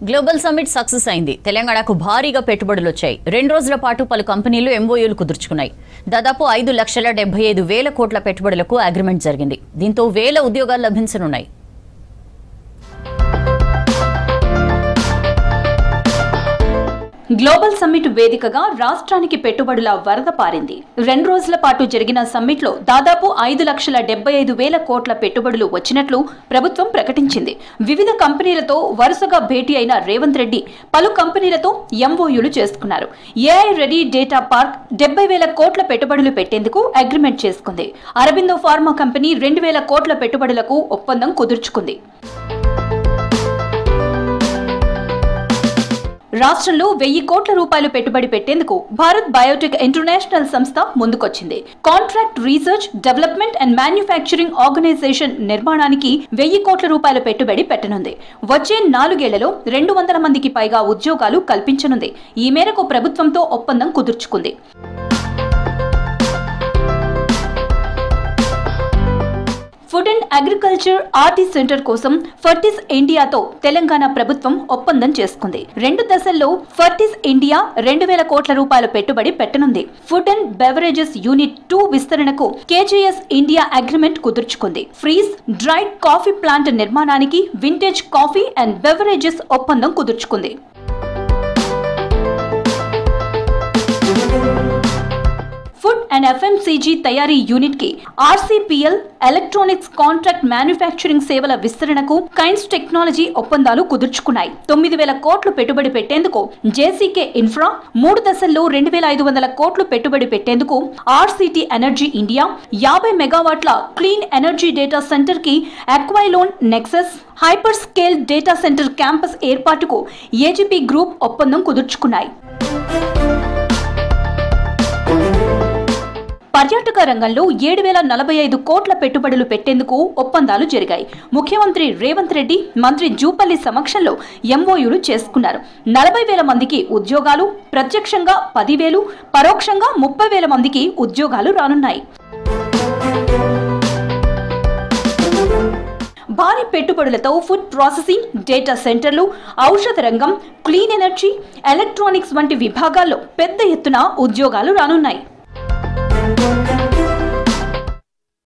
Global summit success అయింది. తెలంగాణకు భారీగా పెట్టుబడులు వచ్చాయి. 2 రోజుల పాటు పలు కంపెనీలు ఎంఓయూలు కుదుర్చుకున్నాయి. దాదాపు 5,75,000 కోట్ల పెట్టుబడులకు అగ్రిమెంట్ జరిగింది. దీంతో వేల ఉద్యోగాలు లభించనున్నాయి. గ్లోబల్ సమ్మిట్ వేదికగా రాష్ట్రానికి పెట్టుబడుల వరద పారింది. 2 రోజుల పాటు జరిగిన సమ్మిట్లో దాదాపు 5,75,000 కోట్ల పెట్టుబడులు వచ్చినట్లు ప్రభుత్వం ప్రకటించింది. వివిధ కంపెనీలతో వరుసగా భేటీ అయిన రేవంత్ రెడ్డి పలు కంపెనీలతో ఎంఓయూలు చేసుకున్నారు. ఏఐ రెడీ డేటా పార్క్ 70,000 కోట్ల పెట్టుబడులు పెట్టేందుకు అగ్రిమెంట్ చేసుకుంది. అరబిందో ఫార్మా కంపెనీ 2,000 కోట్ల పెట్టుబడులకు ఒప్పందం కుదుర్చుకుంది. రాష్ట్రంలో 1,000 కోట్ల రూపాయలు పెట్టుబడి పెట్టేందుకు భారత్ బయోటెక్ ఇంటర్నేషనల్ సంస్థ ముందుకొచ్చింది. Contract research development and manufacturing organization నిర్మాణానికి 1,000 కోట్ల రూపాయల పెట్టుబడి పెట్టనుంది. వచ్చే 4 ఏళ్లలో 200 మందికి పైగా ఉద్యోగాలు కల్పించనుంది. ఈ మేరకు ప్రభుత్వంతో ఒప్పందం కుదుర్చుకుంది. Food and agriculture RT centre కోసం ఫర్టిస్ ఇండియాతో తెలంగాణ ప్రభుత్వం ఒప్పందం చేసుకుంది. 2 దశల్లో ఫర్టిస్ ఇండియా 2,000 కోట్ల రూపాయల పెట్టుబడి పెట్టనుంది. ఫుడ్ అండ్ బెవరేజెస్ యూనిట్ 2 విస్తరణకు కేజీఎస్ ఇండియా అగ్రిమెంట్ కుదుర్చుకుంది. ఫ్రీజ్ డ్రైడ్ కాఫీ ప్లాంట్ నిర్మాణానికి వింటేజ్ కాఫీ అండ్ బెవరేజెస్ ఒప్పందం కుదుర్చుకుంది. ఫుడ్ అండ్ ఎఫ్ఎంసీజీ తయారీ యూనిట్ కి ఆర్సీపీఎల్ ఎలక్ట్రానిక్స్ కాంట్రాక్ట్ మ్యానుఫ్యాక్చరింగ్ సేవల విస్తరణకు కైన్స్ టెక్నాలజీ ఒప్పందాలు కుదుర్చుకున్నాయి. 9,000 కోట్లు పెట్టుబడి పెట్టేందుకు జేసీకే ఇన్ఫ్రా, 3 దశల్లో 2,500 కోట్లు పెట్టుబడి పెట్టేందుకు ఆర్సీటీ ఎనర్జీ ఇండియా, 50 మెగావాట్ల క్లీన్ ఎనర్జీ డేటా సెంటర్ కి Aquilon Nexus, hyperscale data centre campus ఏర్పాటుకు ఏజీపీ గ్రూప్ ఒప్పందం కుదుర్చుకున్నాయి. పర్యాటక రంగంలో 7,045 కోట్ల పెట్టుబడులు పెట్టేందుకు ఒప్పందాలు జరిగాయి. ముఖ్యమంత్రి రేవంత్ రెడ్డి, మంత్రి జూపల్లి సమక్షంలో ఎంఓయూలు చేసుకున్నారు. 40,000 మందికి ఉద్యోగాలు, ప్రత్యక్షంగా 10,000, పరోక్షంగా 30,000 మందికి ఉద్యోగాలు రానున్నాయి. భారీ పెట్టుబడులతో ఫుడ్ ప్రాసెసింగ్, డేటా సెంటర్లు, ఔషధ రంగం, క్లీన్ ఎనర్జీ, ఎలక్ట్రానిక్స్ వంటి విభాగాల్లో పెద్ద ఎత్తున ఉద్యోగాలు రానున్నాయి.